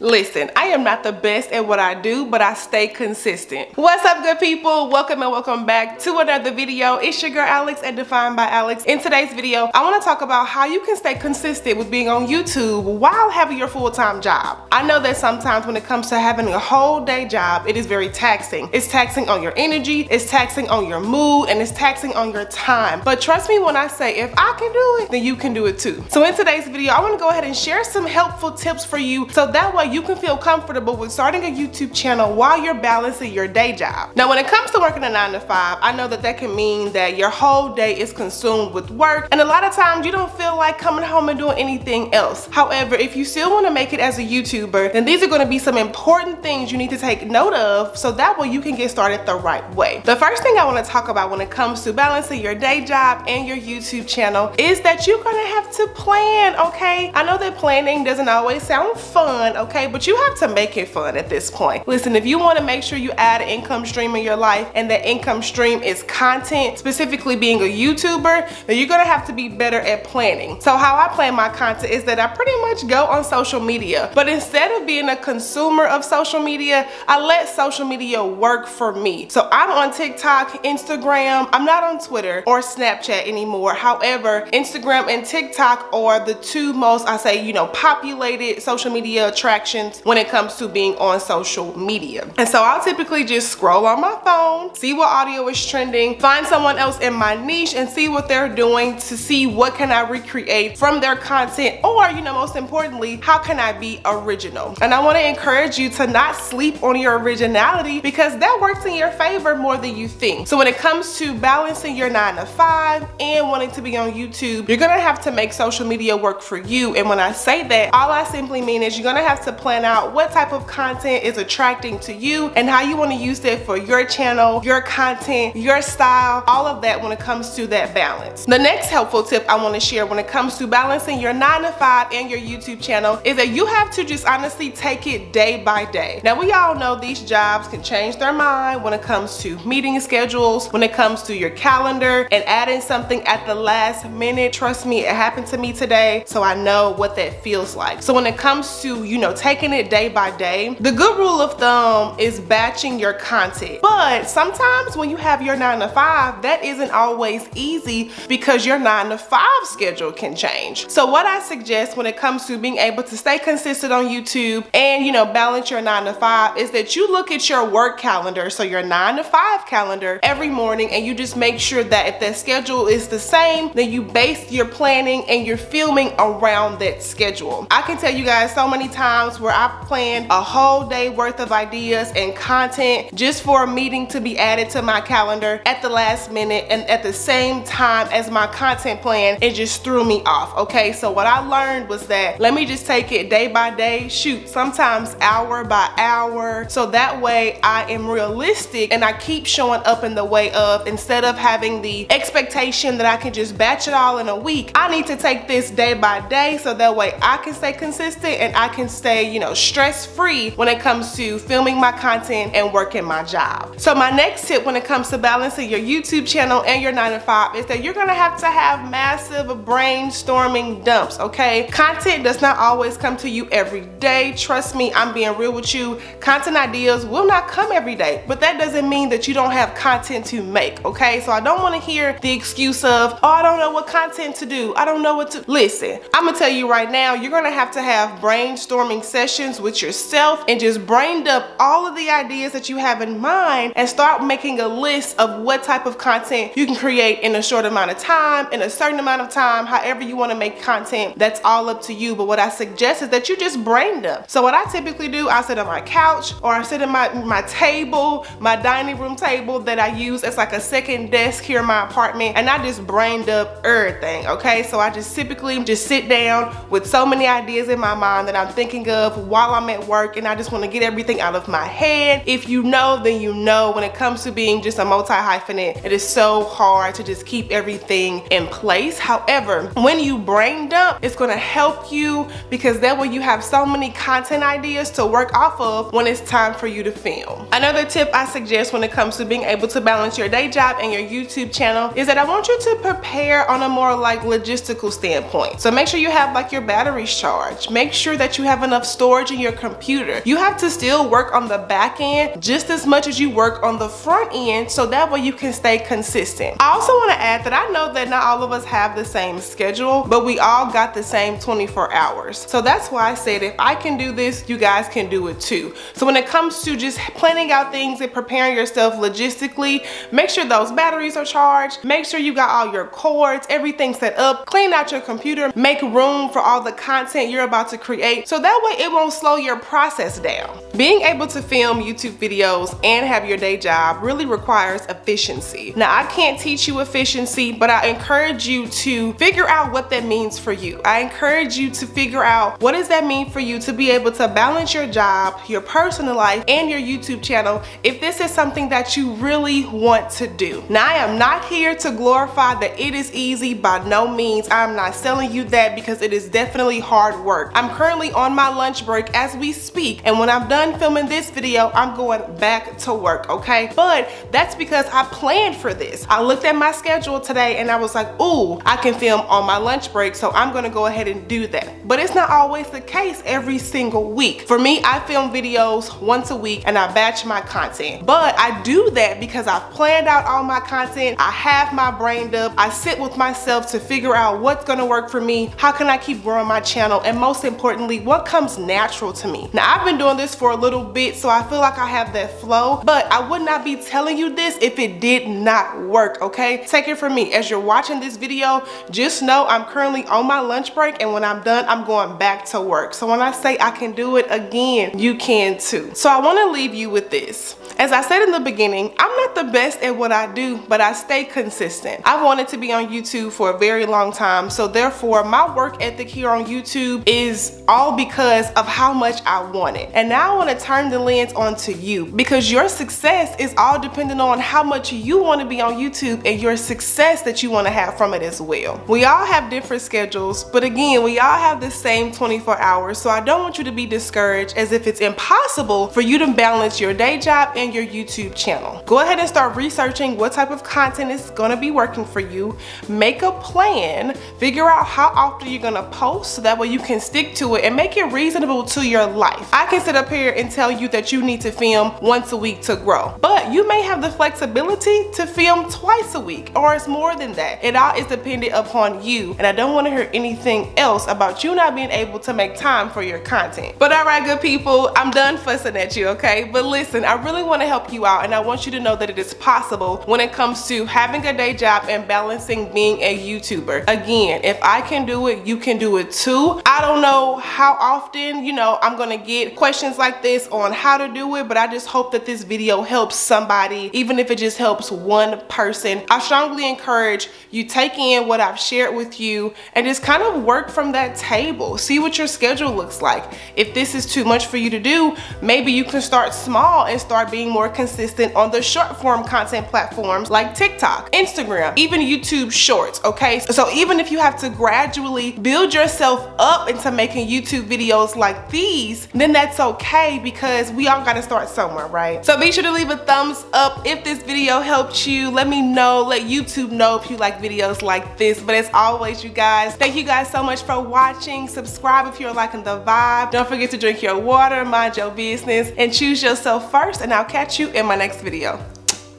Listen, I am not the best at what I do, but I stay consistent. What's up, good people? Welcome and welcome back to another video. It's your girl Alex at Defined by Alex. In today's video, I want to talk about how you can stay consistent with being on YouTube while having your full-time job. I know that sometimes when it comes to having a whole day job, it is very taxing. It's taxing on your energy, it's taxing on your mood, and it's taxing on your time. But trust me when I say if I can do it, then you can do it too. So in today's video, I want to go ahead and share some helpful tips for you so that way you can feel comfortable with starting a YouTube channel while you're balancing your day job. Now, when it comes to working a 9 to 5, I know that that can mean that your whole day is consumed with work, and a lot of times you don't feel like coming home and doing anything else. However, if you still want to make it as a YouTuber, then these are going to be some important things you need to take note of so that way you can get started the right way. The first thing I want to talk about when it comes to balancing your day job and your YouTube channel is that you're going to have to plan, okay? I know that planning doesn't always sound fun, okay, but you have to make it fun at this point. Listen, if you want to make sure you add an income stream in your life and that income stream is content, specifically being a YouTuber, then you're going to have to be better at planning. So how I plan my content is that I pretty much go on social media, but instead of being a consumer of social media, I let social media work for me. So I'm on TikTok, Instagram, I'm not on Twitter or Snapchat anymore. However, Instagram and TikTok are the two most, I say, populated social media attractions when it comes to being on social media. And so I'll typically just scroll on my phone, see what audio is trending, find someone else in my niche and see what they're doing to see what can I recreate from their content, or most importantly, how can I be original. And I want to encourage you to not sleep on your originality because that works in your favor more than you think. So when it comes to balancing your 9 to 5 and wanting to be on YouTube, you're gonna have to make social media work for you. And when I say that, all I simply mean is you're gonna have to plan out what type of content is attracting to you and how you want to use that for your channel, your content, your style, all of that when it comes to that balance. The next helpful tip I want to share when it comes to balancing your 9 to 5 and your YouTube channel is that you have to just honestly take it day by day. Now, we all know these jobs can change their mind when it comes to meeting schedules, when it comes to your calendar and adding something at the last minute. Trust me, it happened to me today, so I know what that feels like. So when it comes to, taking it day by day, the good rule of thumb is batching your content. But sometimes when you have your 9 to 5, that isn't always easy because your 9 to 5 schedule can change. So what I suggest when it comes to being able to stay consistent on YouTube and, balance your 9 to 5 is that you look at your work calendar, so your 9 to 5 calendar every morning, and you just make sure that if that schedule is the same, then you base your planning and your filming around that schedule. I can tell you guys so many times where I've planned a whole day worth of ideas and content just for a meeting to be added to my calendar at the last minute and at the same time as my content plan, it just threw me off, okay? So what I learned was that let me just take it day by day, shoot, sometimes hour by hour, so that way I am realistic and I keep showing up in the way of, instead of having the expectation that I can just batch it all in a week, I need to take this day by day so that way I can stay consistent and I can stay, stress-free when it comes to filming my content and working my job. So my next tip when it comes to balancing your YouTube channel and your 9 to 5 is that you're gonna have to have massive brainstorming dumps, okay? Content does not always come to you every day. Trust me, I'm being real with you. Content ideas will not come every day, but that doesn't mean that you don't have content to make, okay? So I don't want to hear the excuse of, oh, I don't know what content to do. I don't know what to. Listen, I'm gonna tell you right now, you're gonna have to have brainstorming sessions with yourself and just brain dump all of the ideas that you have in mind and start making a list of what type of content you can create in a short amount of time, in a certain amount of time, however you want to make content. That's all up to you. But what I suggest is that you just brain dump. So what I typically do, I sit on my couch or I sit at my table, my dining room table that I use as like a second desk here in my apartment, and I just brain dump everything, okay? So I just typically just sit down with so many ideas in my mind that I'm thinking of while I'm at work, and I just want to get everything out of my head. If you know, then you know, when it comes to being just a multi-hyphenate, it is so hard to just keep everything in place. However, when you brain dump, it's going to help you because that way you have so many content ideas to work off of when it's time for you to film. Another tip I suggest when it comes to being able to balance your day job and your YouTube channel is that I want you to prepare on a more like logistical standpoint. So make sure you have like your batteries charged. Make sure that you have enough of storage in your computer. You have to still work on the back end just as much as you work on the front end, so that way you can stay consistent. I also want to add that I know that not all of us have the same schedule, but we all got the same 24 hours. So that's why I said if I can do this, you guys can do it too. So when it comes to just planning out things and preparing yourself logistically, make sure those batteries are charged, make sure you got all your cords, everything set up, clean out your computer, make room for all the content you're about to create, so that way it won't slow your process down. Being able to film YouTube videos and have your day job really requires efficiency. Now, I can't teach you efficiency, but I encourage you to figure out what that means for you. I encourage you to figure out what does that mean for you to be able to balance your job, your personal life, and your YouTube channel if this is something that you really want to do. Now, I am not here to glorify that it is easy, by no means. I'm not selling you that, because it is definitely hard work. I'm currently on my lunch break as we speak, and when I'm done filming this video, I'm going back to work, okay? But that's because I planned for this. I looked at my schedule today and I was like, ooh, I can film on my lunch break, so I'm gonna go ahead and do that. But it's not always the case every single week. For me, I film videos once a week and I batch my content. But I do that because I've planned out all my content, I have my brain up, I sit with myself to figure out what's gonna work for me, how can I keep growing my channel, and most importantly, what comes natural to me. Now, I've been doing this for a little bit, so I feel like I have that flow, but I would not be telling you this if it did not work, okay? Take it from me. As you're watching this video, just know I'm currently on my lunch break, and when I'm done, I'm going back to work. So when I say I can do it again, you can too. So I want to leave you with this. As I said in the beginning, I'm not the best at what I do, but I stay consistent. I've wanted to be on YouTube for a very long time, so therefore my work ethic here on YouTube is all because of how much I want it. And now I want to turn the lens onto you, because your success is all dependent on how much you want to be on YouTube and your success that you want to have from it as well. We all have different schedules, but again, we all have the same 24 hours, so I don't want you to be discouraged as if it's impossible for you to balance your day job and your YouTube channel. Go ahead and start researching what type of content is going to be working for you. Make a plan, figure out how often you're going to post so that way you can stick to it and make it reasonable to your life. I can sit up here and tell you that you need to film once a week to grow, but you may have the flexibility to film twice a week, or it's more than that. It all is dependent upon you, and I don't want to hear anything else about you not being able to make time for your content. But all right, good people, I'm done fussing at you, okay? But listen, I really want to help you out, and I want you to know that it is possible when it comes to having a day job and balancing being a YouTuber. Again, if I can do it, you can do it too. I don't know how often, you know, I'm gonna get questions like this on how to do it, but I just hope that this video helps somebody, even if it just helps one person. I strongly encourage you take in what I've shared with you and just kind of work from that table. See what your schedule looks like. If this is too much for you to do, maybe you can start small and start being more consistent on the short form content platforms like TikTok, Instagram, even YouTube Shorts, okay? So even if you have to gradually build yourself up into making YouTube videos like these, then that's okay, because we all gotta start somewhere, right? So be sure to leave a thumbs up if this video helped you. Let me know, let YouTube know if you like videos like this. But as always, you guys, thank you guys so much for watching. Subscribe if you're liking the vibe. Don't forget to drink your water, mind your business, and choose yourself first, and I'll catch you in my next video.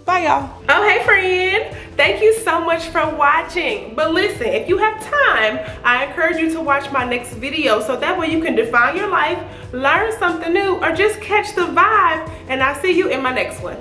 Bye, y'all. Oh, hey friend. Thank you so much for watching. But listen, if you have time, I encourage you to watch my next video, so that way you can define your life, learn something new, or just catch the vibe, and I'll see you in my next one.